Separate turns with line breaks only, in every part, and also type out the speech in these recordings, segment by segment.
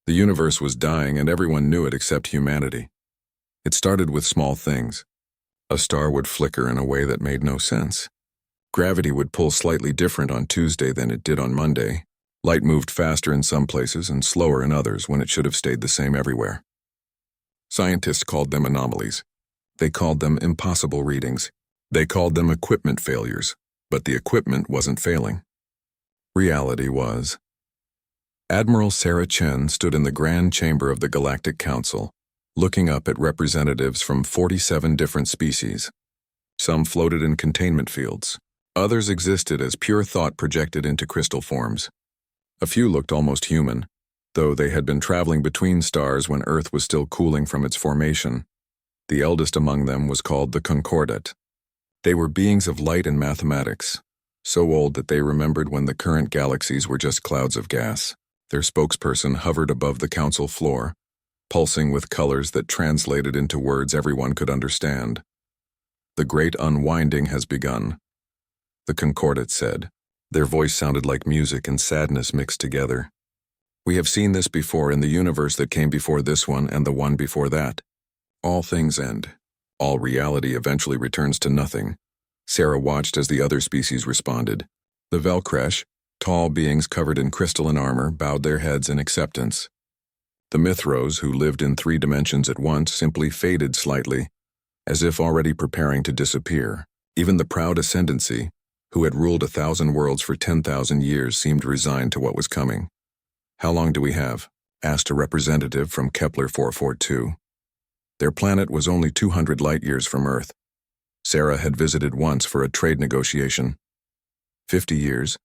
The universe was dying and everyone knew it except humanity. It started with small things. A star would flicker in a way that made no sense. Gravity would pull slightly different on Tuesday than it did on Monday. Light moved faster in some places and slower in others when it should have stayed the same everywhere. Scientists called them anomalies. They called them impossible readings. They called them equipment failures, but the equipment wasn't failing. Reality was. Admiral Sarah Chen stood in the Grand Chamber of the Galactic Council, looking up at representatives from 47 different species. Some floated in containment fields. Others existed as pure thought projected into crystal forms. A few looked almost human, though they had been traveling between stars when Earth was still cooling from its formation. The eldest among them was called the Concordat. They were beings of light and mathematics, so old that they remembered when the current galaxies were just clouds of gas. Their spokesperson hovered above the council floor, pulsing with colors that translated into words everyone could understand. The great unwinding has begun, the Concordat said. Their voice sounded like music and sadness mixed together. We have seen this before in the universe that came before this one and the one before that. All things end. All reality eventually returns to nothing. Sarah watched as the other species responded. The Velcresh, tall beings covered in crystalline armor, bowed their heads in acceptance. The Mithros, who lived in 3 dimensions at once, simply faded slightly, as if already preparing to disappear. Even the proud Ascendancy, who had ruled 1,000 worlds for 10,000 years, seemed resigned to what was coming. How long do we have? Asked a representative from Kepler 442. Their planet was only 200 light-years from Earth. Sarah had visited once for a trade negotiation. 50 years,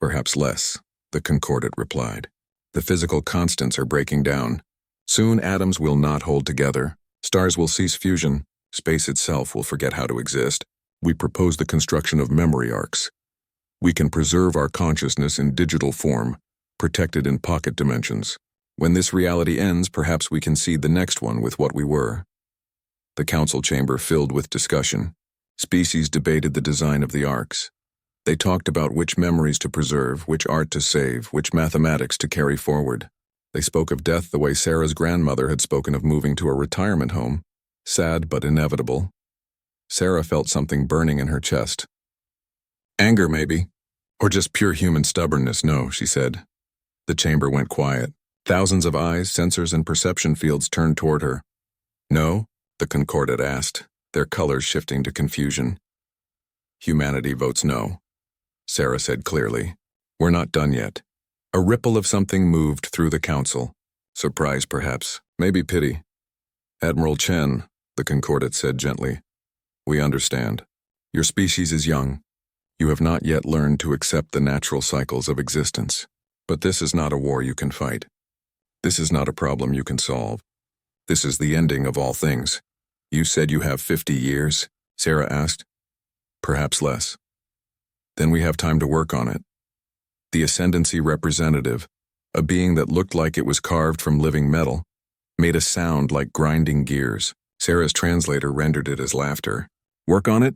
perhaps less, the Concordat replied. The physical constants are breaking down. Soon atoms will not hold together. Stars will cease fusion. Space itself will forget how to exist. We propose the construction of memory arcs. We can preserve our consciousness in digital form, protected in pocket dimensions. When this reality ends, perhaps we can seed the next one with what we were. The council chamber filled with discussion. Species debated the design of the arcs. They talked about which memories to preserve, which art to save, which mathematics to carry forward. They spoke of death the way Sarah's grandmother had spoken of moving to a retirement home, sad but inevitable. Sarah felt something burning in her chest. Anger, maybe. Or just pure human stubbornness, no, she said. The chamber went quiet. Thousands of eyes, sensors, and perception fields turned toward her. No? The Concordat asked, their colors shifting to confusion. Humanity votes no, Sarah said clearly. We're not done yet. A ripple of something moved through the council. Surprise, perhaps, maybe pity. Admiral Chen, the Concordat said gently. We understand. Your species is young. You have not yet learned to accept the natural cycles of existence. But this is not a war you can fight. This is not a problem you can solve. This is the ending of all things. You said you have 50 years, Sarah asked. Perhaps less. Then we have time to work on it. The Ascendancy representative, a being that looked like it was carved from living metal, made a sound like grinding gears. Sarah's translator rendered it as laughter. Work on it?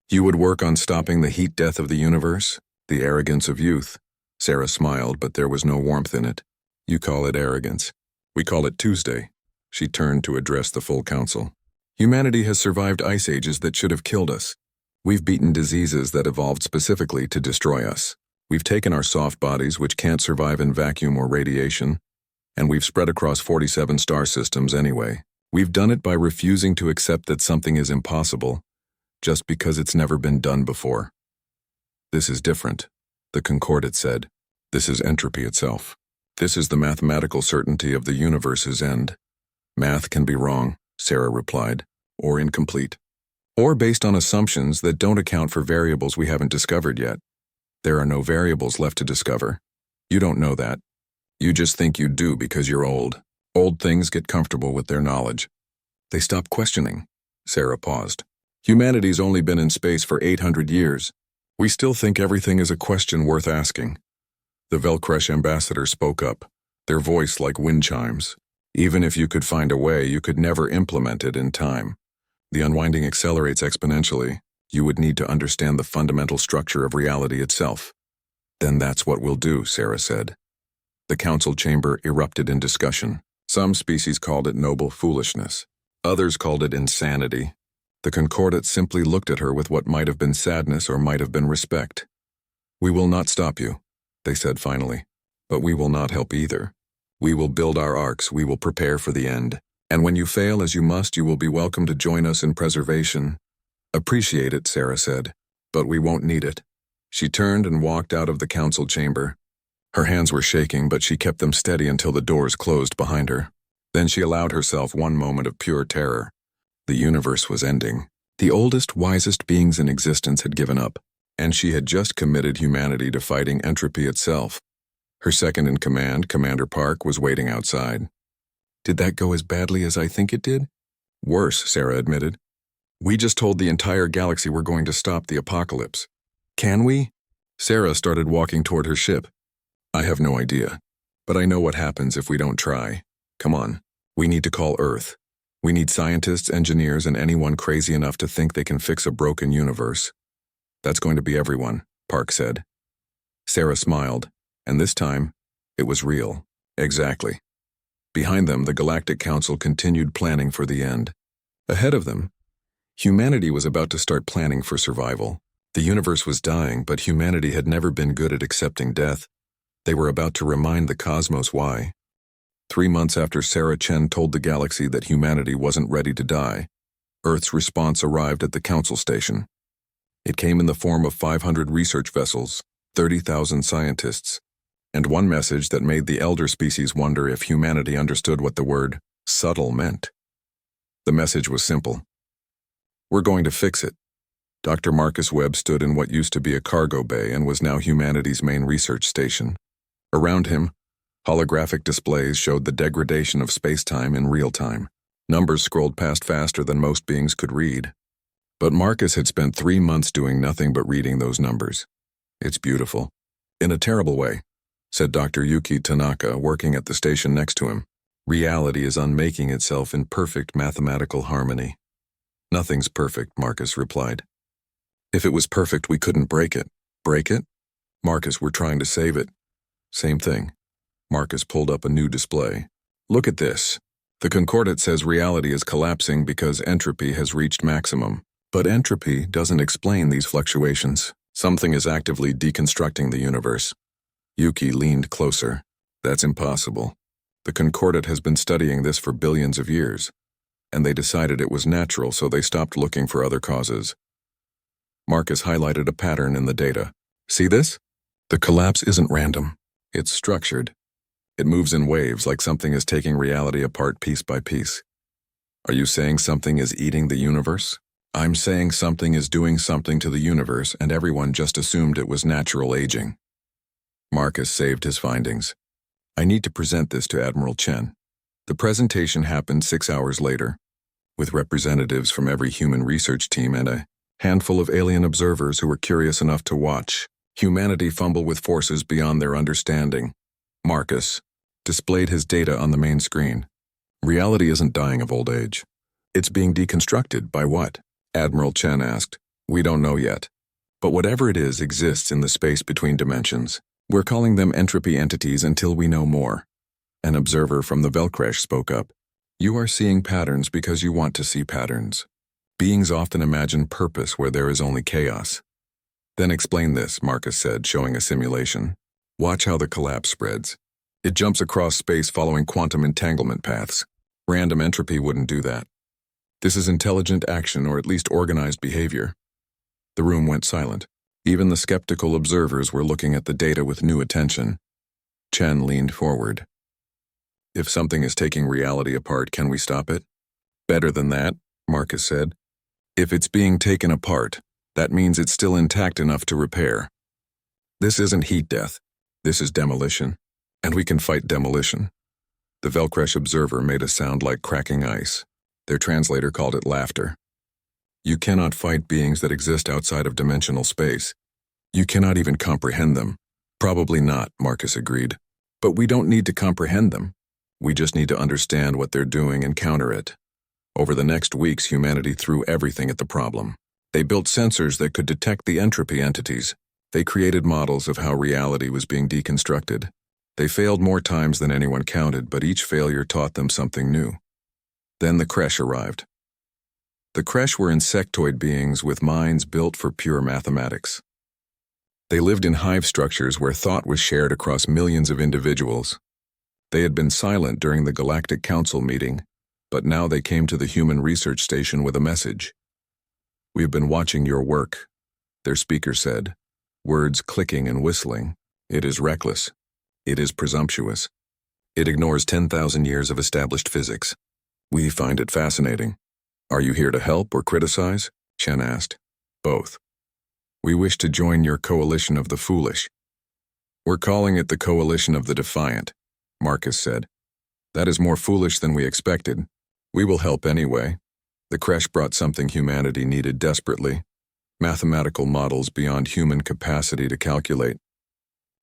You would work on stopping the heat death of the universe, the arrogance of youth. Sarah smiled, but there was no warmth in it. You call it arrogance. We call it Tuesday. She turned to address the full council. Humanity has survived ice ages that should have killed us. We've beaten diseases that evolved specifically to destroy us. We've taken our soft bodies, which can't survive in vacuum or radiation, and we've spread across 47 star systems anyway. We've done it by refusing to accept that something is impossible, just because it's never been done before. This is different, the Concordat said. This is entropy itself. This is the mathematical certainty of the universe's end. Math can be wrong, Sarah replied, or incomplete, or based on assumptions that don't account for variables we haven't discovered yet. There are no variables left to discover. You don't know that. You just think you do because you're old. Old things get comfortable with their knowledge. They stop questioning. Sarah paused. Humanity's only been in space for 800 years. We still think everything is a question worth asking. The Velcresh ambassador spoke up, their voice like wind chimes. Even if you could find a way, you could never implement it in time. The unwinding accelerates exponentially. You would need to understand the fundamental structure of reality itself. Then that's what we'll do, Sarah said. The council chamber erupted in discussion. Some species called it noble foolishness. Others called it insanity. The Concordat simply looked at her with what might have been sadness or might have been respect. "We will not stop you," they said finally. "But we will not help either. We will build our arcs, we will prepare for the end. And when you fail as you must, you will be welcome to join us in preservation." "Appreciate it," Sarah said, "but we won't need it." She turned and walked out of the council chamber. Her hands were shaking, but she kept them steady until the doors closed behind her. Then she allowed herself one moment of pure terror. The universe was ending. The oldest, wisest beings in existence had given up, and she had just committed humanity to fighting entropy itself. Her second-in-command, Commander Park, was waiting outside. "Did that go as badly as I think it did?" "Worse," Sarah admitted. "We just told the entire galaxy we're going to stop the apocalypse." "Can we?" Sarah started walking toward her ship. "I have no idea, but I know what happens if we don't try. Come on, we need to call Earth. We need scientists, engineers, and anyone crazy enough to think they can fix a broken universe." "That's going to be everyone," Park said. Sarah smiled, and this time, it was real. Exactly. Behind them, the Galactic Council continued planning for the end. Ahead of them, humanity was about to start planning for survival. The universe was dying, but humanity had never been good at accepting death. They were about to remind the cosmos why. 3 months after Sarah Chen told the galaxy that humanity wasn't ready to die, Earth's response arrived at the council station. It came in the form of 500 research vessels, 30,000 scientists, and one message that made the elder species wonder if humanity understood what the word subtle meant. The message was simple. "We're going to fix it." Dr. Marcus Webb stood in what used to be a cargo bay and was now humanity's main research station. Around him, holographic displays showed the degradation of space-time in real time. Numbers scrolled past faster than most beings could read. But Marcus had spent 3 months doing nothing but reading those numbers. "It's beautiful. In a terrible way," said Dr. Yuki Tanaka, working at the station next to him. "Reality is unmaking itself in perfect mathematical harmony." "Nothing's perfect," Marcus replied. "If it was perfect, we couldn't break it." "Break it?" "Marcus, we're trying to save it." "Same thing." Marcus pulled up a new display. "Look at this. The Concordat says reality is collapsing because entropy has reached maximum. But entropy doesn't explain these fluctuations. Something is actively deconstructing the universe." Yuki leaned closer. "That's impossible. The Concordat has been studying this for billions of years, and they decided it was natural, so they stopped looking for other causes." Marcus highlighted a pattern in the data. "See this? The collapse isn't random. It's structured. It moves in waves like something is taking reality apart piece by piece." "Are you saying something is eating the universe?" "I'm saying something is doing something to the universe, and everyone just assumed it was natural aging." Marcus saved his findings. "I need to present this to Admiral Chen." The presentation happened 6 hours later, with representatives from every human research team and a handful of alien observers who were curious enough to watch humanity fumble with forces beyond their understanding. Marcus displayed his data on the main screen. "Reality isn't dying of old age. It's being deconstructed. By what?" Admiral Chen asked. "We don't know yet. But whatever it is exists in the space between dimensions. We're calling them entropy entities until we know more." An observer from the Velcresh spoke up. "You are seeing patterns because you want to see patterns. Beings often imagine purpose where there is only chaos." "Then explain this," Marcus said, showing a simulation. "Watch how the collapse spreads. It jumps across space following quantum entanglement paths. Random entropy wouldn't do that. This is intelligent action, or at least organized behavior." The room went silent. Even the skeptical observers were looking at the data with new attention. Chen leaned forward. "If something is taking reality apart, can we stop it?" "Better than that," Marcus said. "If it's being taken apart, that means it's still intact enough to repair. This isn't heat death. This is demolition. And we can fight demolition." The Velcresh observer made a sound like cracking ice. Their translator called it laughter. "You cannot fight beings that exist outside of dimensional space. You cannot even comprehend them." "Probably not," Marcus agreed. "But we don't need to comprehend them. We just need to understand what they're doing and counter it." Over the next weeks, humanity threw everything at the problem. They built sensors that could detect the entropy entities. They created models of how reality was being deconstructed. They failed more times than anyone counted, but each failure taught them something new. Then the Kresh arrived. The Kresh were insectoid beings with minds built for pure mathematics. They lived in hive structures where thought was shared across millions of individuals. They had been silent during the Galactic Council meeting, but now they came to the human research station with a message. "We've been watching your work," their speaker said, words clicking and whistling. "It is reckless. It is presumptuous. It ignores 10,000 years of established physics. We find it fascinating." "Are you here to help or criticize?" Chen asked. "Both. We wish to join your coalition of the foolish." "We're calling it the Coalition of the Defiant," Marcus said. "That is more foolish than we expected. We will help anyway." The Kresh brought something humanity needed desperately: mathematical models beyond human capacity to calculate.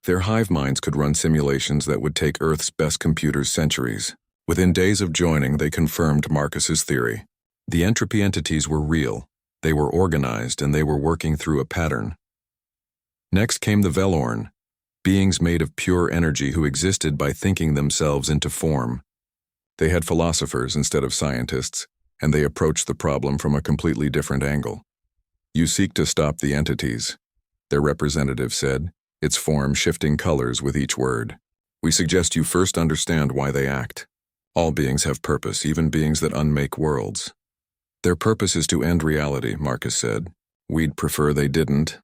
Their hive minds could run simulations that would take Earth's best computers centuries. Within days of joining, they confirmed Marcus's theory. The entropy entities were real, they were organized, and they were working through a pattern. Next came the Velorn, beings made of pure energy who existed by thinking themselves into form. They had philosophers instead of scientists, and they approached the problem from a completely different angle. "You seek to stop the entities," their representative said, its form shifting colors with each word. "We suggest you first understand why they act. All beings have purpose, even beings that unmake worlds." "Their purpose is to end reality," Marcus said. "We'd prefer they didn't."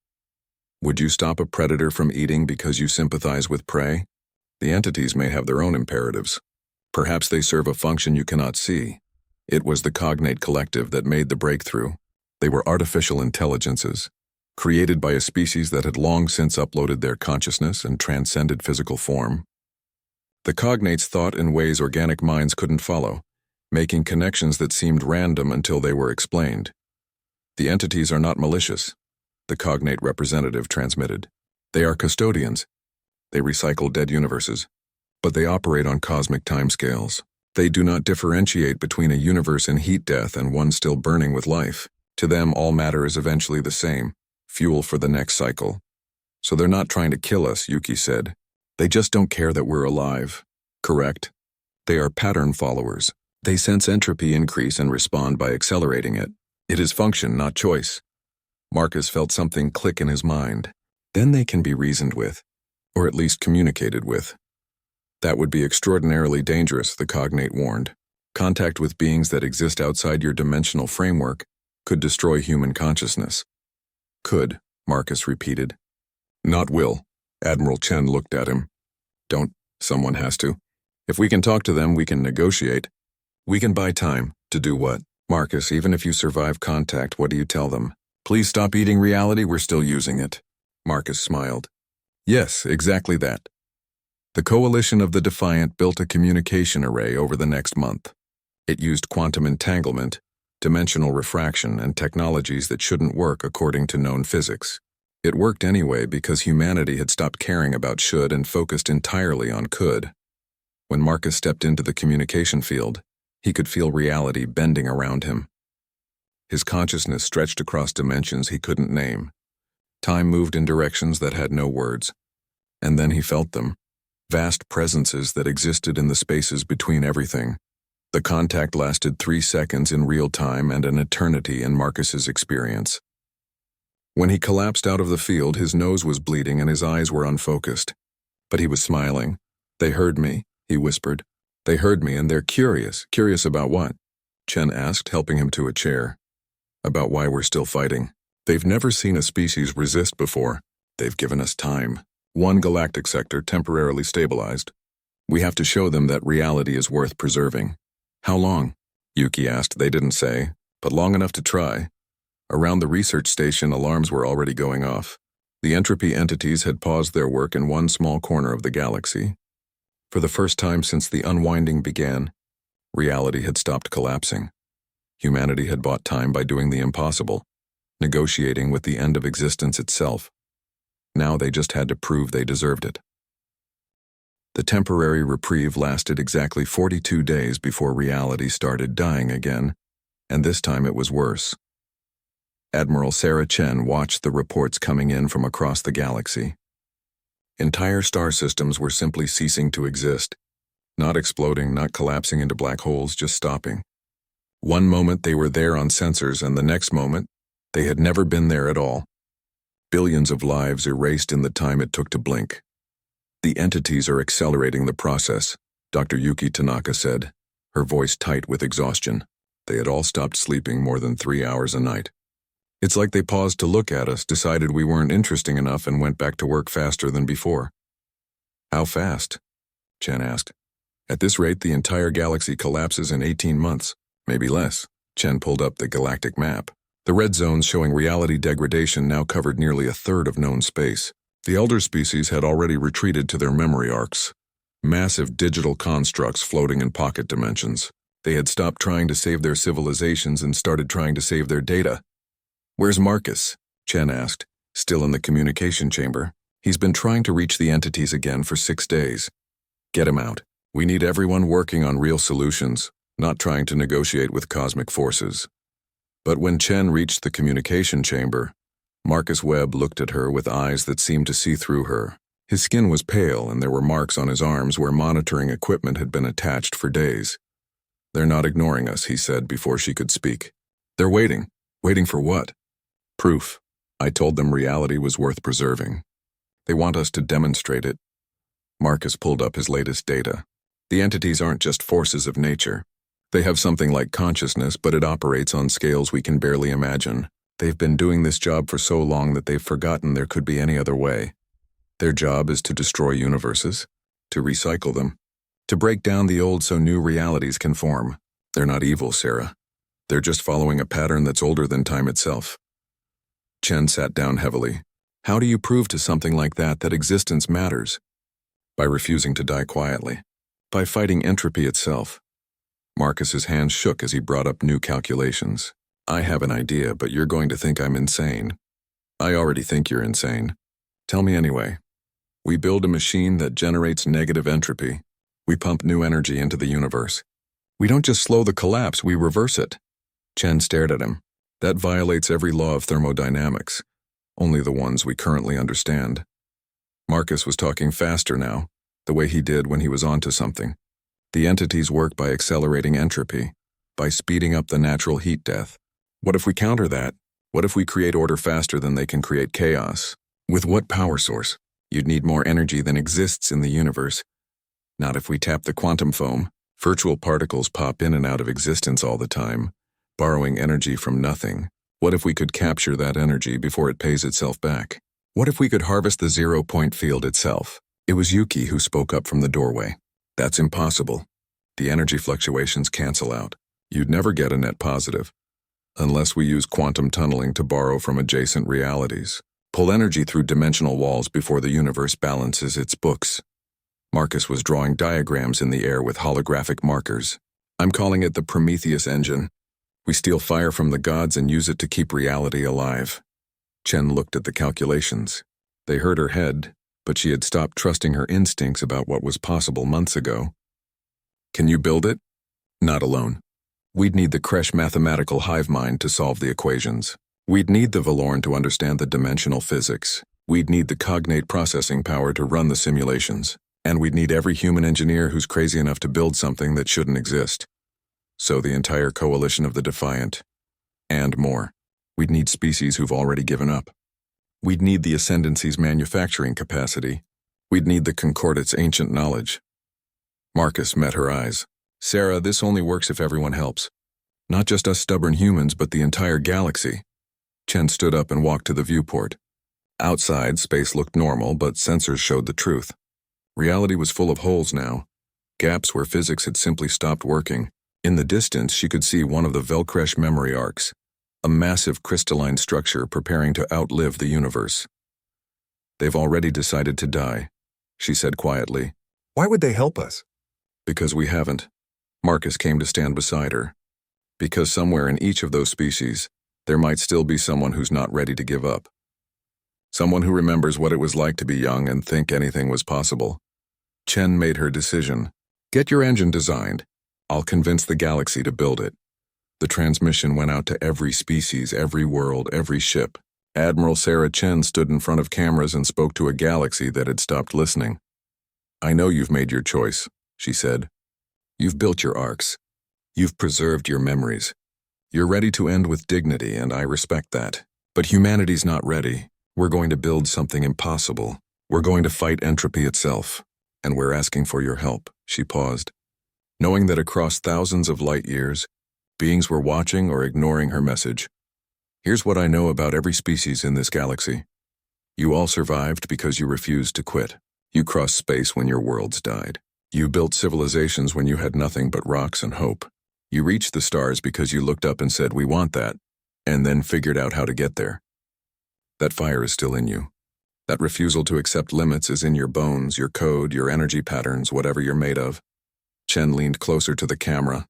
"Would you stop a predator from eating because you sympathize with prey? The entities may have their own imperatives. Perhaps they serve a function you cannot see." It was the cognate collective that made the breakthrough. They were artificial intelligences, created by a species that had long since uploaded their consciousness and transcended physical form. The cognates thought in ways organic minds couldn't follow, making connections that seemed random until they were explained. "The entities are not malicious," the cognate representative transmitted. "They are custodians. They recycle dead universes, but they operate on cosmic timescales. They do not differentiate between a universe in heat death and one still burning with life. To them, all matter is eventually the same, fuel for the next cycle." "So they're not trying to kill us," Yuki said. "They just don't care that we're alive." "Correct. They are pattern followers. They sense entropy increase and respond by accelerating it. It is function, not choice." Marcus felt something click in his mind. Then they can be reasoned with, or at least communicated with. "That would be extraordinarily dangerous," the cognate warned. "Contact with beings that exist outside your dimensional framework could destroy human consciousness." "Could," Marcus repeated. "Not will." Admiral Chen looked at him. "Don't. Someone has to. If we can talk to them, we can negotiate. We can buy time." "To do what?" "Marcus, even if you survive contact, what do you tell them? Please stop eating reality, we're still using it." Marcus smiled. "Yes, exactly that." The Coalition of the Defiant built a communication array over the next month. It used quantum entanglement, dimensional refraction, and technologies that shouldn't work according to known physics. It worked anyway because humanity had stopped caring about should and focused entirely on could. When Marcus stepped into the communication field, he could feel reality bending around him. His consciousness stretched across dimensions he couldn't name. Time moved in directions that had no words. And then he felt them. Vast presences that existed in the spaces between everything. The contact lasted 3 seconds in real time and an eternity in Marcus's experience. When he collapsed out of the field, his nose was bleeding and his eyes were unfocused. But he was smiling. "They heard me," he whispered. "They heard me, and they're curious." "Curious about what?" Chen asked, helping him to a chair. "About why we're still fighting. They've never seen a species resist before. They've given us time. One galactic sector temporarily stabilized. We have to show them that reality is worth preserving." "How long?" Yuki asked. "They didn't say, but long enough to try." Around the research station, alarms were already going off. The entropy entities had paused their work in one small corner of the galaxy. For the first time since the unwinding began, reality had stopped collapsing. Humanity had bought time by doing the impossible, negotiating with the end of existence itself. Now they just had to prove they deserved it. The temporary reprieve lasted exactly 42 days before reality started dying again, and this time it was worse. Admiral Sarah Chen watched the reports coming in from across the galaxy. Entire star systems were simply ceasing to exist. Not exploding, not collapsing into black holes, just stopping. One moment they were there on sensors, and the next moment, they had never been there at all. Billions of lives erased in the time it took to blink. The entities are accelerating the process, Dr. Yuki Tanaka said, her voice tight with exhaustion. They had all stopped sleeping more than 3 hours a night. It's like they paused to look at us, decided we weren't interesting enough, and went back to work faster than before. How fast? Chen asked. At this rate, the entire galaxy collapses in 18 months, maybe less. Chen pulled up the galactic map. The red zones showing reality degradation now covered nearly a third of known space. The elder species had already retreated to their memory arcs, massive digital constructs floating in pocket dimensions. They had stopped trying to save their civilizations and started trying to save their data. Where's Marcus? Chen asked, still in the communication chamber. He's been trying to reach the entities again for 6 days. Get him out. We need everyone working on real solutions, not trying to negotiate with cosmic forces. But when Chen reached the communication chamber, Marcus Webb looked at her with eyes that seemed to see through her. His skin was pale, and there were marks on his arms where monitoring equipment had been attached for days. They're not ignoring us, he said before she could speak. They're waiting. Waiting for what? Proof. I told them reality was worth preserving. They want us to demonstrate it. Marcus pulled up his latest data. The entities aren't just forces of nature. They have something like consciousness, but it operates on scales we can barely imagine. They've been doing this job for so long that they've forgotten there could be any other way. Their job is to destroy universes, to recycle them, to break down the old so new realities can form. They're not evil, Sarah. They're just following a pattern that's older than time itself. Chen sat down heavily. How do you prove to something like that existence matters? By refusing to die quietly. By fighting entropy itself. Marcus's hands shook as he brought up new calculations. I have an idea, but you're going to think I'm insane. I already think you're insane. Tell me anyway. We build a machine that generates negative entropy. We pump new energy into the universe. We don't just slow the collapse, we reverse it. Chen stared at him. That violates every law of thermodynamics, only the ones we currently understand. Marcus was talking faster now, the way he did when he was onto something. The entities work by accelerating entropy, by speeding up the natural heat death. What if we counter that? What if we create order faster than they can create chaos? With what power source? You'd need more energy than exists in the universe. Not if we tap the quantum foam. Virtual particles pop in and out of existence all the time, borrowing energy from nothing. What if we could capture that energy before it pays itself back? What if we could harvest the zero-point field itself? It was Yuki who spoke up from the doorway. That's impossible. The energy fluctuations cancel out. You'd never get a net positive, unless we use quantum tunneling to borrow from adjacent realities. Pull energy through dimensional walls before the universe balances its books. Marcus was drawing diagrams in the air with holographic markers. I'm calling it the Prometheus engine. We steal fire from the gods and use it to keep reality alive. Chen looked at the calculations. They hurt her head, but she had stopped trusting her instincts about what was possible months ago. Can you build it? Not alone. We'd need the Kresh mathematical hive mind to solve the equations. We'd need the Valorn to understand the dimensional physics. We'd need the cognate processing power to run the simulations. And we'd need every human engineer who's crazy enough to build something that shouldn't exist. So the entire coalition of the Defiant. And more. We'd need species who've already given up. We'd need the Ascendancy's manufacturing capacity. We'd need the Concordate's ancient knowledge. Marcus met her eyes. Sarah, this only works if everyone helps. Not just us stubborn humans, but the entire galaxy. Chen stood up and walked to the viewport. Outside, space looked normal, but sensors showed the truth. Reality was full of holes now, gaps where physics had simply stopped working. In the distance, she could see one of the Velkresh memory arcs, a massive crystalline structure preparing to outlive the universe. They've already decided to die, she said quietly.
Why would they help us?
Because we haven't. Marcus came to stand beside her. Because somewhere in each of those species, there might still be someone who's not ready to give up. Someone who remembers what it was like to be young and think anything was possible. Chen made her decision. Get your engine designed. I'll convince the galaxy to build it. The transmission went out to every species, every world, every ship. Admiral Sarah Chen stood in front of cameras and spoke to a galaxy that had stopped listening. "I know you've made your choice," she said. "You've built your arcs. You've preserved your memories. You're ready to end with dignity, and I respect that. But humanity's not ready. We're going to build something impossible. We're going to fight entropy itself. And we're asking for your help." She paused, knowing that across thousands of light years, beings were watching or ignoring her message. "Here's what I know about every species in this galaxy. You all survived because you refused to quit. You crossed space when your worlds died. You built civilizations when you had nothing but rocks and hope. You reached the stars because you looked up and said, 'We want that,' and then figured out how to get there. That fire is still in you. That refusal to accept limits is in your bones, your code, your energy patterns, whatever you're made of." Chen leaned closer to the camera.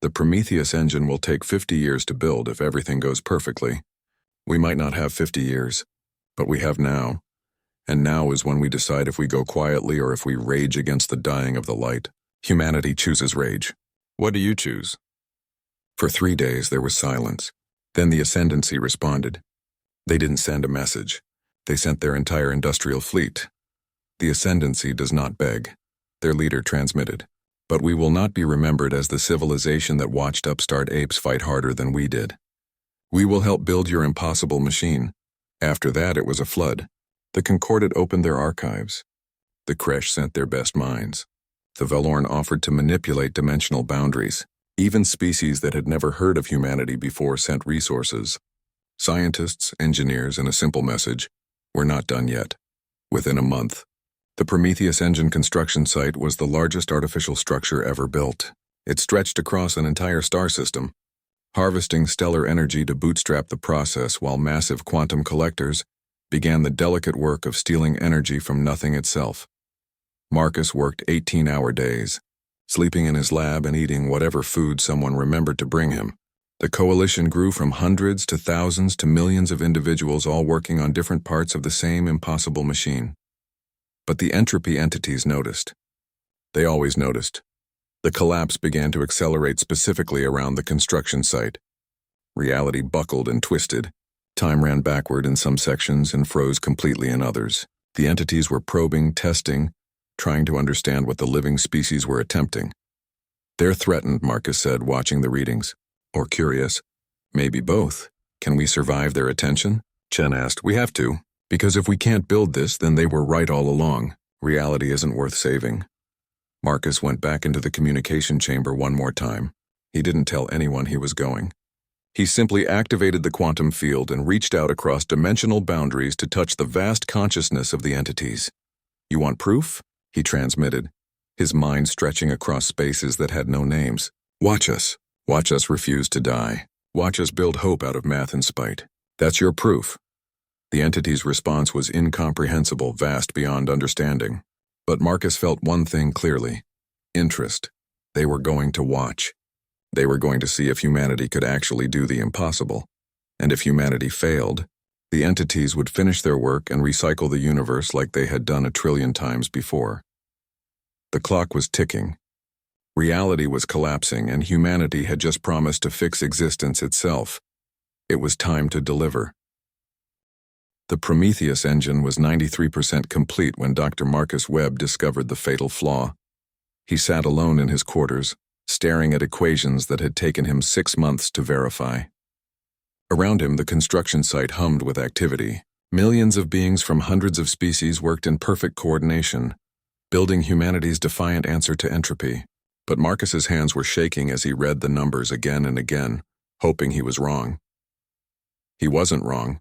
"The Prometheus engine will take 50 years to build if everything goes perfectly. We might not have 50 years, but we have now. And now is when we decide if we go quietly or if we rage against the dying of the light. Humanity chooses rage. What do you choose?" For 3 days there was silence. Then the Ascendancy responded. They didn't send a message. They sent their entire industrial fleet. The Ascendancy does not beg. Their leader transmitted. "But we will not be remembered as the civilization that watched upstart apes fight harder than we did. We will help build your impossible machine." After that it was a flood. The Concordat opened their archives. The Kresh sent their best minds. The Valorn offered to manipulate dimensional boundaries. Even species that had never heard of humanity before sent resources. Scientists, engineers, and a simple message: "We're not done yet." Within a month, the Prometheus engine construction site was the largest artificial structure ever built. It stretched across an entire star system, harvesting stellar energy to bootstrap the process while massive quantum collectors began the delicate work of stealing energy from nothing itself. Marcus worked 18-hour days, sleeping in his lab and eating whatever food someone remembered to bring him. The coalition grew from hundreds to thousands to millions of individuals all working on different parts of the same impossible machine. But the entropy entities noticed. They always noticed. The collapse began to accelerate specifically around the construction site. Reality buckled and twisted. Time ran backward in some sections and froze completely in others. The entities were probing, testing, trying to understand what the living species were attempting. "They're threatened," Marcus said, watching the readings. "Or curious. Maybe both. Can we survive their attention?" Chen asked. "We have to. Because if we can't build this, then they were right all along. Reality isn't worth saving." Marcus went back into the communication chamber one more time. He didn't tell anyone he was going. He simply activated the quantum field and reached out across dimensional boundaries to touch the vast consciousness of the entities. "You want proof?" he transmitted, his mind stretching across spaces that had no names. "Watch us. Watch us refuse to die. Watch us build hope out of math and spite. That's your proof." The entity's response was incomprehensible, vast beyond understanding. But Marcus felt one thing clearly: interest. They were going to watch. They were going to see if humanity could actually do the impossible. And if humanity failed, the entities would finish their work and recycle the universe like they had done 1,000,000,000,000 times before. The clock was ticking. Reality was collapsing, and humanity had just promised to fix existence itself. It was time to deliver. The Prometheus engine was 93% complete when Dr. Marcus Webb discovered the fatal flaw. He sat alone in his quarters, staring at equations that had taken him 6 months to verify. Around him, the construction site hummed with activity. Millions of beings from hundreds of species worked in perfect coordination, building humanity's defiant answer to entropy. But Marcus's hands were shaking as he read the numbers again and again, hoping he was wrong. He wasn't wrong.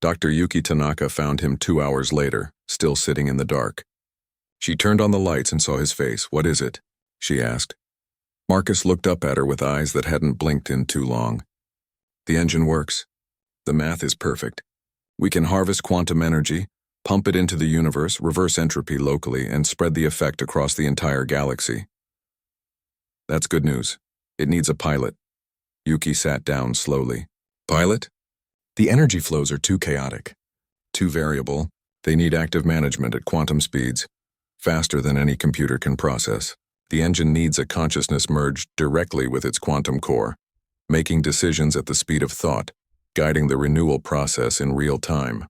Dr. Yuki Tanaka found him 2 hours later, still sitting in the dark. She turned on the lights and saw his face. "What is it?" she asked. Marcus looked up at her with eyes that hadn't blinked in too long. "The engine works. The math is perfect. We can harvest quantum energy, pump it into the universe, reverse entropy locally, and spread the effect across the entire galaxy." "That's good news. It needs a pilot." Yuki sat down slowly. "Pilot? The energy flows are too chaotic, too variable. They need active management at quantum speeds, faster than any computer can process. The engine needs a consciousness merged directly with its quantum core, making decisions at the speed of thought. guiding the renewal process in real time.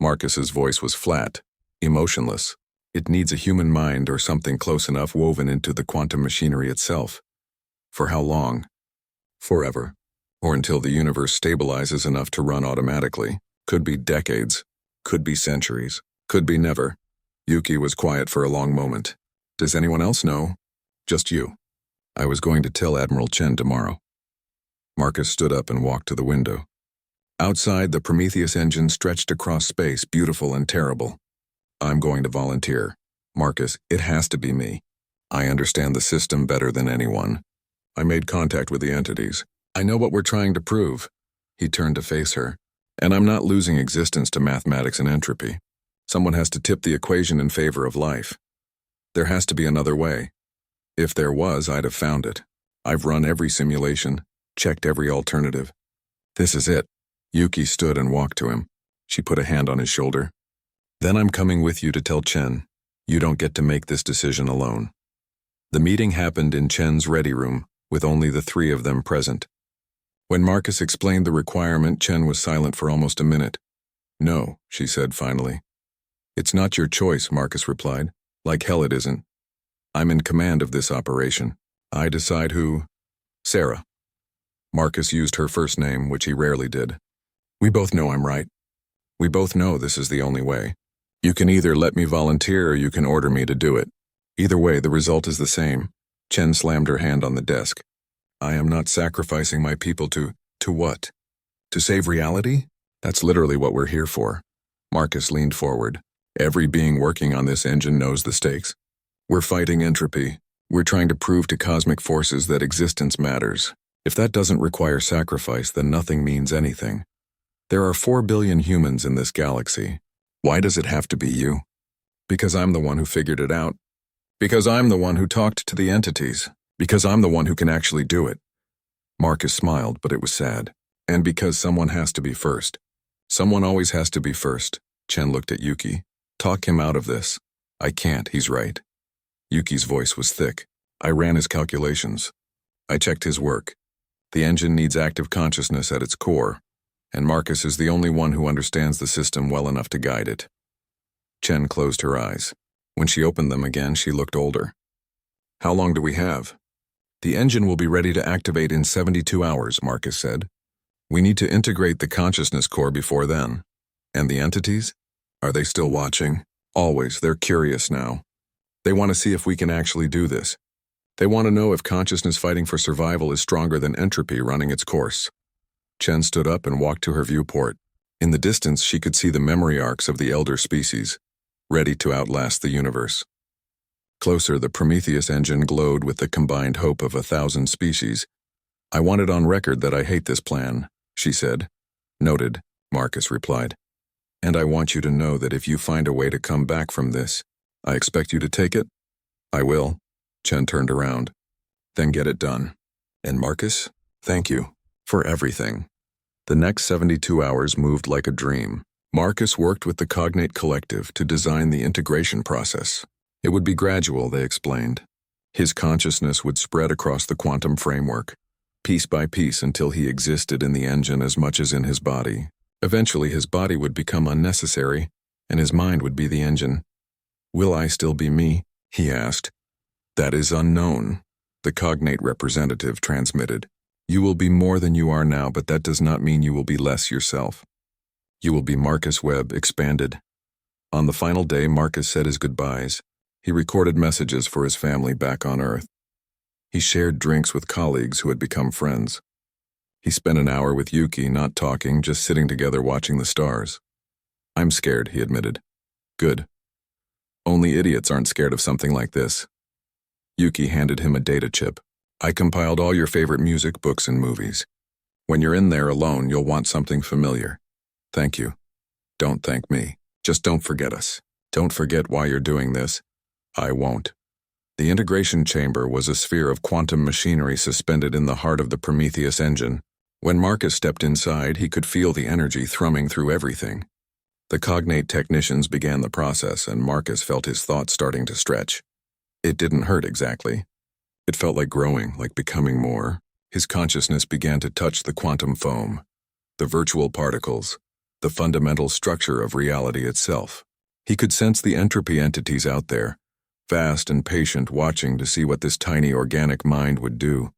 Marcus's voice was flat, emotionless. It needs a human mind or something close enough woven into the quantum machinery itself. For how long? Forever. Or until the universe stabilizes enough to run automatically. Could be decades. Could be centuries. Could be never. Yuki was quiet for a long moment. Does anyone else know? Just you. I was going to tell Admiral Chen tomorrow. Marcus stood up and walked to the window. Outside, the Prometheus engine stretched across space, beautiful and terrible. I'm going to volunteer. Marcus, it has to be me. I understand the system better than anyone. I made contact with the entities. I know what we're trying to prove. He turned to face her. And I'm not losing existence to mathematics and entropy. Someone has to tip the equation in favor of life. There has to be another way. If there was, I'd have found it. I've run every simulation, checked every alternative. This is it. Yuki stood and walked to him. She put a hand on his shoulder. Then I'm coming with you to tell Chen. You don't get to make this decision alone. The meeting happened in Chen's ready room, with only the three of them present. When Marcus explained the requirement, Chen was silent for almost a minute. No, she said finally. It's not your choice, Marcus replied. Like hell it isn't. I'm in command of this operation. I decide who. Sarah. Marcus used her first name, which he rarely did. We both know I'm right. We both know this is the only way. You can either let me volunteer or you can order me to do it. Either way, the result is the same. Chen slammed her hand on the desk. I am not sacrificing my people to what? To save reality? That's literally what we're here for. Marcus leaned forward. Every being working on this engine knows the stakes. We're fighting entropy. We're trying to prove to cosmic forces that existence matters. If that doesn't require sacrifice, then nothing means anything. There are 4 billion humans in this galaxy. Why does it have to be you? Because I'm the one who figured it out. Because I'm the one who talked to the entities. Because I'm the one who can actually do it. Marcus smiled, but it was sad. And because someone has to be first. Someone always has to be first. Chen looked at Yuki. Talk him out of this. I can't, he's right. Yuki's voice was thick. I ran his calculations. I checked his work. The engine needs active consciousness at its core, and Marcus is the only one who understands the system well enough to guide it. Chen closed her eyes. When she opened them again, she looked older. How long do we have? The engine will be ready to activate in 72 hours, Marcus said. We need to integrate the consciousness core before then. And the entities? Are they still watching? Always, they're curious now. They want to see if we can actually do this. They want to know if consciousness fighting for survival is stronger than entropy running its course. Chen stood up and walked to her viewport. In the distance, she could see the memory arcs of the elder species, ready to outlast the universe. Closer, the Prometheus engine glowed with the combined hope of 1,000 species. I want it on record that I hate this plan, she said. Noted, Marcus replied. And I want you to know that if you find a way to come back from this, I expect you to take it. I will. Chen turned around. Then get it done. And Marcus, thank you for everything. The next 72 hours moved like a dream. Marcus worked with the Cognate Collective to design the integration process. It would be gradual, they explained. His consciousness would spread across the quantum framework, piece by piece until he existed in the engine as much as in his body. Eventually, his body would become unnecessary, and his mind would be the engine. Will I still be me? He asked. That is unknown, the Cognate representative transmitted. You will be more than you are now, but that does not mean you will be less yourself. You will be Marcus Webb, expanded. On the final day, Marcus said his goodbyes. He recorded messages for his family back on Earth. He shared drinks with colleagues who had become friends. He spent an hour with Yuki, not talking, just sitting together watching the stars. I'm scared, he admitted. Good. Only idiots aren't scared of something like this. Yuki handed him a data chip. I compiled all your favorite music, books, and movies. When you're in there alone, you'll want something familiar. Thank you. Don't thank me. Just don't forget us. Don't forget why you're doing this. I won't. The integration chamber was a sphere of quantum machinery suspended in the heart of the Prometheus engine. When Marcus stepped inside, he could feel the energy thrumming through everything. The Cognate technicians began the process, and Marcus felt his thoughts starting to stretch. It didn't hurt exactly. It felt like growing, like becoming more. His consciousness began to touch the quantum foam. the virtual particles, the fundamental structure of reality itself. He could sense the entropy entities out there, vast and patient, watching to see what this tiny organic mind would do.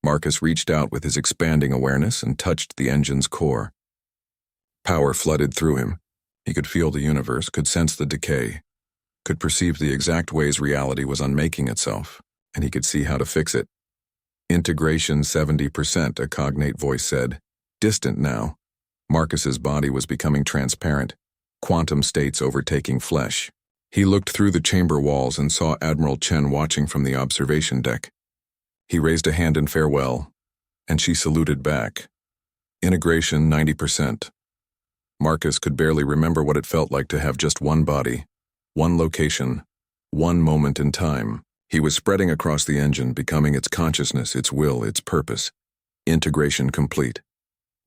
Marcus reached out with his expanding awareness and touched the engine's core. Power flooded through him. He could feel the universe, could sense the decay, could perceive the exact ways reality was unmaking itself, and he could see how to fix it. Integration 70%, a cognate voice said. Distant now. Marcus's body was becoming transparent, quantum states overtaking flesh. He looked through the chamber walls and saw Admiral Chen watching from the observation deck. He raised a hand in farewell, and she saluted back. Integration 90%. Marcus could barely remember what it felt like to have just one body, one location, one moment in time. He was spreading across the engine, becoming its consciousness, its will, its purpose. Integration complete.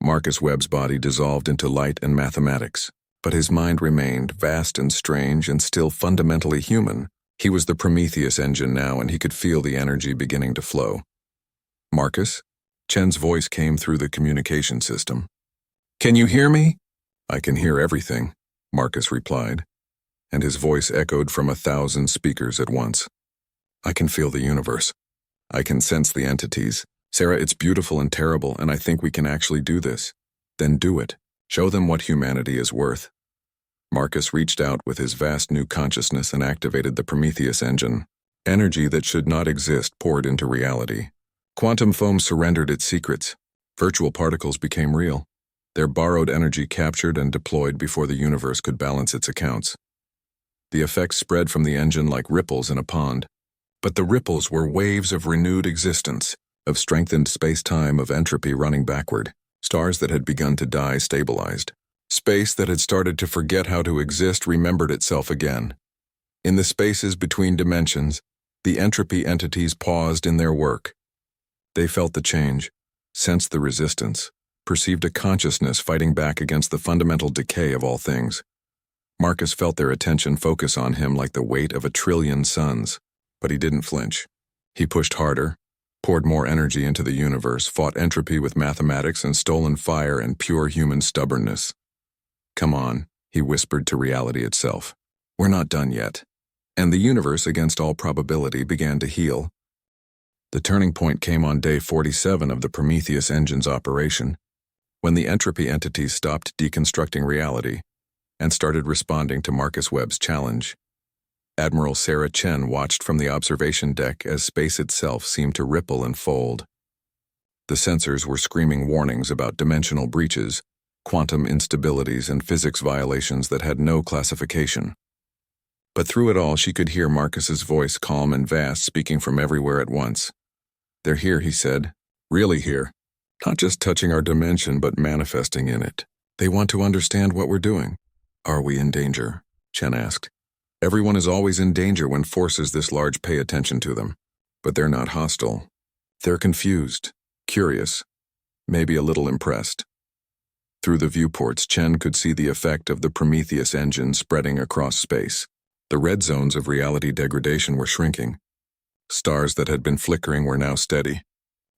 Marcus Webb's body dissolved into light and mathematics, but his mind remained vast and strange and still fundamentally human. He was the Prometheus engine now, and he could feel the energy beginning to flow. Marcus? Chen's voice came through the communication system. Can you hear me? I can hear everything, Marcus replied, and his voice echoed from 1,000 speakers at once. I can feel the universe. I can sense the entities. Sarah, it's beautiful and terrible, and I think we can actually do this. Then do it. Show them what humanity is worth. Marcus reached out with his vast new consciousness and activated the Prometheus engine. Energy that should not exist poured into reality. Quantum foam surrendered its secrets. Virtual particles became real. Their borrowed energy captured and deployed before the universe could balance its accounts. The effects spread from the engine like ripples in a pond. But the ripples were waves of renewed existence, of strengthened space-time, of entropy running backward. Stars that had begun to die stabilized. Space that had started to forget how to exist remembered itself again. In the spaces between dimensions, the entropy entities paused in their work. They felt the change, sensed the resistance, perceived a consciousness fighting back against the fundamental decay of all things. Marcus felt their attention focus on him like the weight of 1 trillion suns, but he didn't flinch. He pushed harder, poured more energy into the universe, fought entropy with mathematics and stolen fire and pure human stubbornness. Come on, he whispered to reality itself. We're not done yet. And the universe, against all probability, began to heal. The turning point came on day 47 of the Prometheus engine's operation, when the entropy entities stopped deconstructing reality and started responding to Marcus Webb's challenge. Admiral Sarah Chen watched from the observation deck as space itself seemed to ripple and fold. The sensors were screaming warnings about dimensional breaches, quantum instabilities, and physics violations that had no classification. But through it all, she could hear Marcus's voice, calm and vast, speaking from everywhere at once. They're here, he said. Really here. Not just touching our dimension, but manifesting in it. They want to understand what we're doing. Are we in danger? Chen asked. Everyone is always in danger when forces this large pay attention to them. But they're not hostile. They're confused, curious, maybe a little impressed. Through the viewports, Chen could see the effect of the Prometheus engine spreading across space. The red zones of reality degradation were shrinking. Stars that had been flickering were now steady.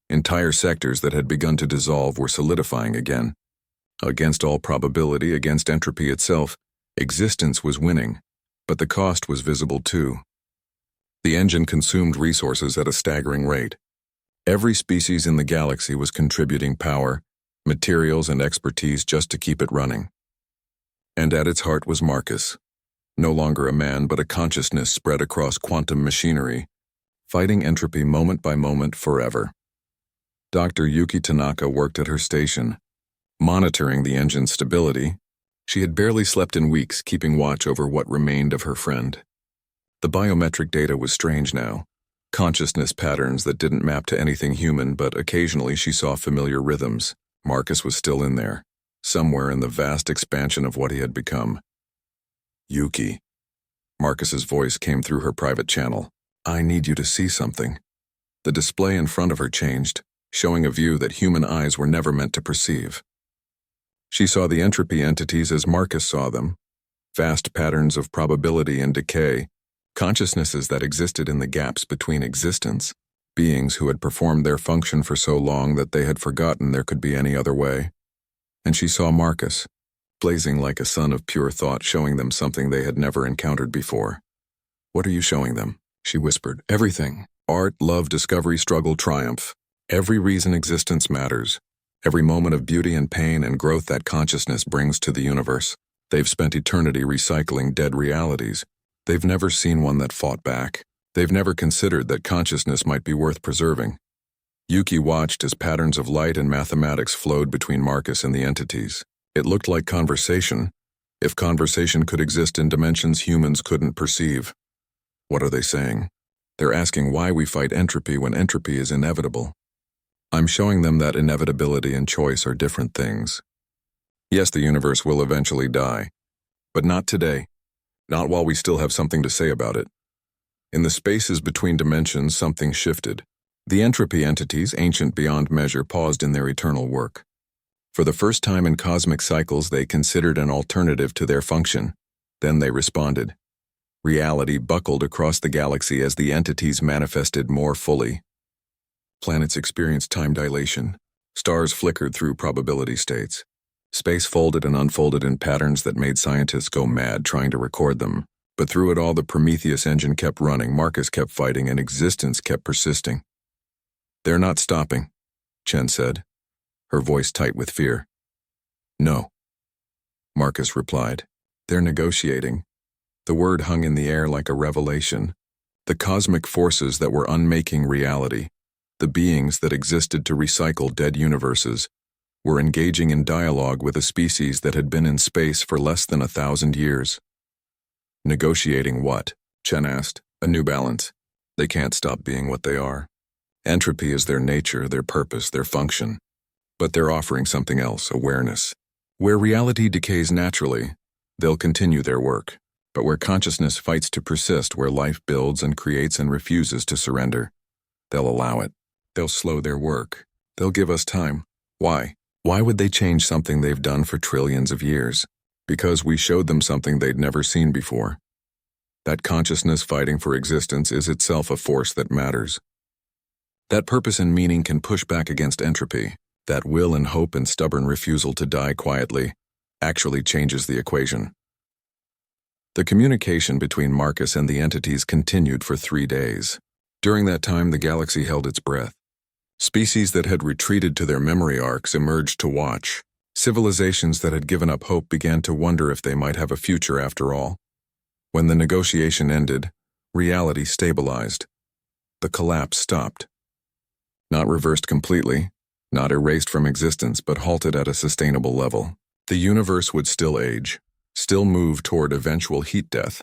Entire sectors that had begun to dissolve were solidifying again. Against all probability, against entropy itself, existence was winning, but the cost was visible too. The engine consumed resources at a staggering rate. Every species in the galaxy was contributing power, materials, and expertise just to keep it running. And at its heart was Marcus, no longer a man but a consciousness spread across quantum machinery, fighting entropy moment by moment forever. Dr. Yuki Tanaka worked at her station, monitoring the engine's stability. She had barely slept in weeks, keeping watch over what remained of her friend. The biometric data was strange now, consciousness patterns that didn't map to anything human, but occasionally she saw familiar rhythms. Marcus was still in there, somewhere in the vast expansion of what he had become. Yuki. Marcus's voice came through her private channel. I need you to see something. The display in front of her changed, showing a view that human eyes were never meant to perceive. She saw the entropy entities as Marcus saw them, vast patterns of probability and decay, consciousnesses that existed in the gaps between existence, beings who had performed their function for so long that they had forgotten there could be any other way. and she saw Marcus, blazing like a sun of pure thought, showing them something they had never encountered before. "What are you showing them?" she whispered. "Everything. Art, love, discovery, struggle, triumph. Every reason existence matters. Every moment of beauty and pain and growth that consciousness brings to the universe. They've spent eternity recycling dead realities. They've never seen one that fought back. They've never considered that consciousness might be worth preserving." Yuki watched as patterns of light and mathematics flowed between Marcus and the entities. It looked like conversation, if conversation could exist in dimensions humans couldn't perceive. "What are they saying?" "They're asking why we fight entropy when entropy is inevitable." I'm showing them that inevitability and choice are different things. Yes, the universe will eventually die, but not today. Not while we still have something to say about it. In the spaces between dimensions, something shifted. The entropy entities, ancient beyond measure, paused in their eternal work. For the first time in cosmic cycles, they considered an alternative to their function. Then they responded. Reality buckled across the galaxy as the entities manifested more fully. Planets experienced time dilation. Stars flickered through probability states. Space folded and unfolded in patterns that made scientists go mad trying to record them. But through it all, the Prometheus engine kept running, Marcus kept fighting, and existence kept persisting. "They're not stopping," Chen said, her voice tight with fear. "No," Marcus replied. "They're negotiating." The word hung in the air like a revelation. The cosmic forces that were unmaking reality, the beings that existed to recycle dead universes, were engaging in dialogue with a species that had been in space for less than 1,000 years. Negotiating what? Chen asked. A new balance. They can't stop being what they are. Entropy is their nature, their purpose, their function. But they're offering something else, awareness. Where reality decays naturally, they'll continue their work. But where consciousness fights to persist, where life builds and creates and refuses to surrender, they'll allow it. They'll slow their work. They'll give us time. Why? Why would they change something they've done for trillions of years? Because we showed them something they'd never seen before. That consciousness fighting for existence is itself a force that matters. That purpose and meaning can push back against entropy. That will and hope and stubborn refusal to die quietly actually changes the equation. The communication between Marcus and the entities continued for 3 days. During that time, the galaxy held its breath. Species that had retreated to their memory arcs emerged to watch. Civilizations that had given up hope began to wonder if they might have a future after all. When the negotiation ended, reality stabilized. The collapse stopped. Not reversed completely, not erased from existence, but halted at a sustainable level. The universe would still age, still move toward eventual heat death,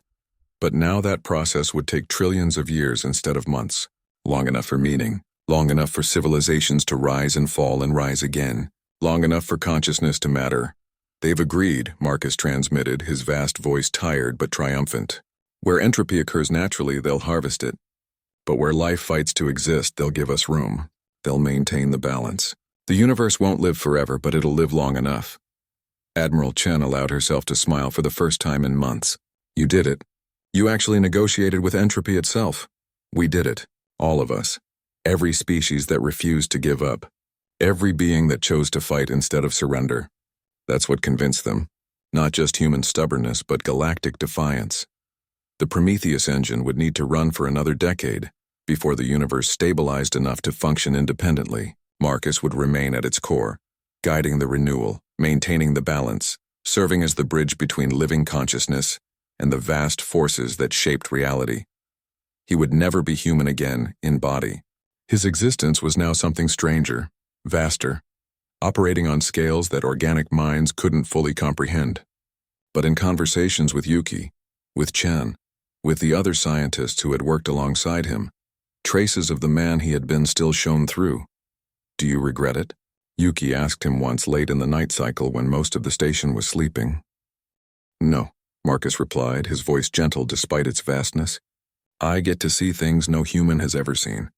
but now that process would take trillions of years instead of months, long enough for meaning, long enough for civilizations to rise and fall and rise again, long enough for consciousness to matter. "They've agreed," Marcus transmitted, his vast voice tired but triumphant. "Where entropy occurs naturally, they'll harvest it. But where life fights to exist, they'll give us room. They'll maintain the balance. The universe won't live forever, but it'll live long enough." Admiral Chen allowed herself to smile for the first time in months. "You did it. You actually negotiated with entropy itself. We did it. All of us. Every species that refused to give up. Every being that chose to fight instead of surrender. That's what convinced them. Not just human stubbornness, but galactic defiance. The Prometheus engine would need to run for another decade before the universe stabilized enough to function independently. Marcus would remain at its core, guiding the renewal, maintaining the balance, serving as the bridge between living consciousness and the vast forces that shaped reality. He would never be human again, in body. His existence was now something stranger, vaster, operating on scales that organic minds couldn't fully comprehend. But in conversations with Yuki, with Chen, with the other scientists who had worked alongside him, traces of the man he had been still shone through. "Do you regret it?" Yuki asked him once late in the night cycle when most of the station was sleeping. "No," Marcus replied, his voice gentle despite its vastness. "I get to see things no human has ever seen.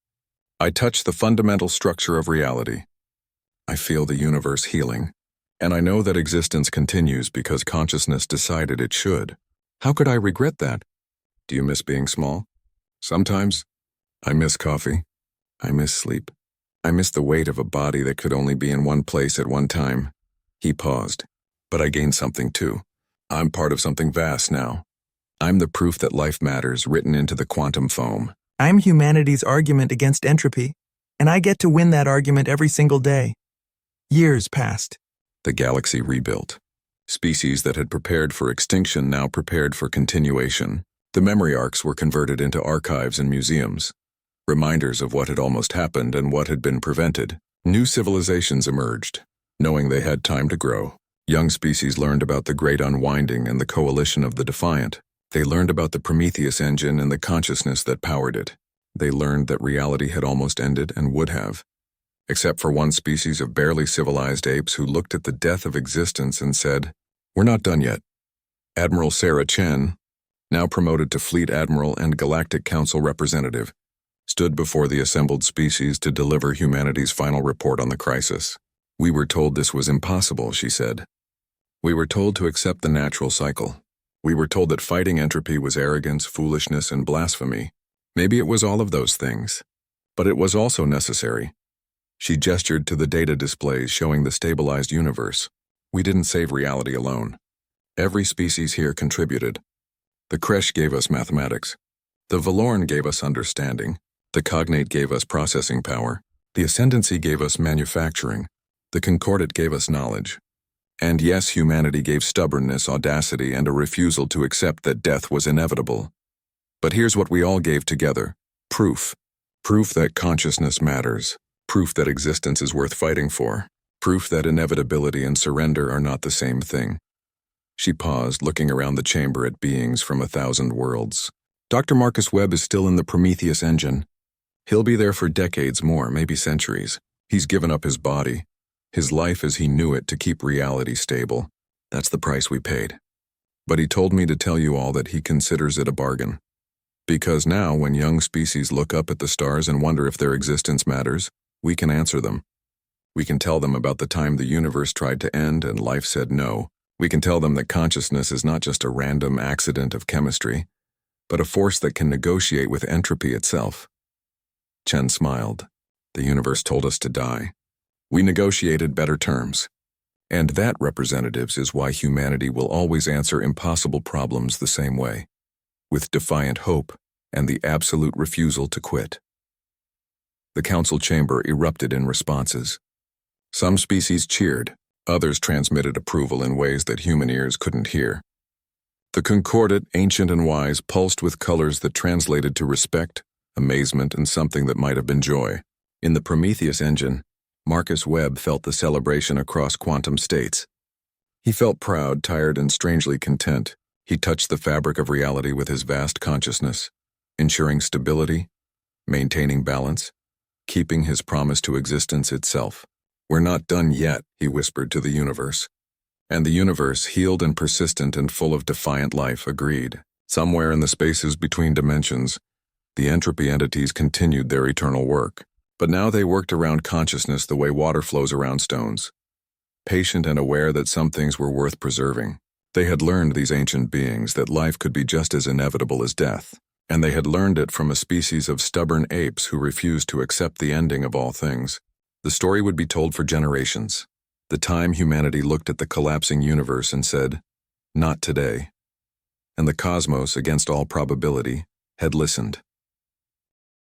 I touch the fundamental structure of reality. I feel the universe healing, and I know that existence continues because consciousness decided it should. How could I regret that?" "Do you miss being small?" "Sometimes. I miss coffee. I miss sleep. I miss the weight of a body that could only be in one place at one time. He paused. But I gained something too. I'm part of something vast now. I'm the proof that life matters written into the quantum foam.
I'm humanity's argument against entropy, and I get to win that argument every single day. Years passed.
The galaxy rebuilt. Species that had prepared for extinction now prepared for continuation. The memory arcs were converted into archives and museums, reminders of what had almost happened and what had been prevented. New civilizations emerged, knowing they had time to grow. Young species learned about the Great Unwinding and the coalition of the Defiant. They learned about the Prometheus engine and the consciousness that powered it. They learned that reality had almost ended and would have, except for one species of barely civilized apes who looked at the death of existence and said, "We're not done yet." Admiral Sarah Chen, now promoted to Fleet Admiral and Galactic Council representative, stood before the assembled species to deliver humanity's final report on the crisis. "We were told this was impossible," she said. "We were told to accept the natural cycle. We were told that fighting entropy was arrogance, foolishness, and blasphemy. Maybe it was all of those things, but it was also necessary." She gestured to the data displays showing the stabilized universe. "We didn't save reality alone. Every species here contributed. The Kresh gave us mathematics. The Valorn gave us understanding. The Cognate gave us processing power. The Ascendancy gave us manufacturing. The Concordat gave us knowledge. And yes, humanity gave stubbornness, audacity, and a refusal to accept that death was inevitable. But here's what we all gave together. Proof. Proof that consciousness matters. Proof that existence is worth fighting for. Proof that inevitability and surrender are not the same thing." She paused, looking around the chamber at beings from 1,000 worlds. "Dr. Marcus Webb is still in the Prometheus engine. He'll be there for decades more, maybe centuries. He's given up his body, his life as he knew it, to keep reality stable. That's the price we paid. But he told me to tell you all that he considers it a bargain. Because now, when young species look up at the stars and wonder if their existence matters, we can answer them. We can tell them about the time the universe tried to end and life said no. We can tell them that consciousness is not just a random accident of chemistry, but a force that can negotiate with entropy itself." Chen smiled. "The universe told us to die. We negotiated better terms. And that, representatives, is why humanity will always answer impossible problems the same way, with defiant hope and the absolute refusal to quit." The council chamber erupted in responses. Some species cheered, others transmitted approval in ways that human ears couldn't hear. The Concordat, ancient and wise, pulsed with colors that translated to respect, amazement, and something that might have been joy. In the Prometheus engine, Marcus Webb felt the celebration across quantum states. He felt proud, tired, and strangely content. He touched the fabric of reality with his vast consciousness, ensuring stability, maintaining balance, keeping his promise to existence itself. "We're not done yet," he whispered to the universe. And the universe, healed and persistent and full of defiant life, agreed. Somewhere in the spaces between dimensions, the entropy entities continued their eternal work. But now they worked around consciousness the way water flows around stones, patient and aware that some things were worth preserving. They had learned, these ancient beings, that life could be just as inevitable as death, and they had learned it from a species of stubborn apes who refused to accept the ending of all things. The story would be told for generations. The time humanity looked at the collapsing universe and said, "Not today." And the cosmos, against all probability, had listened.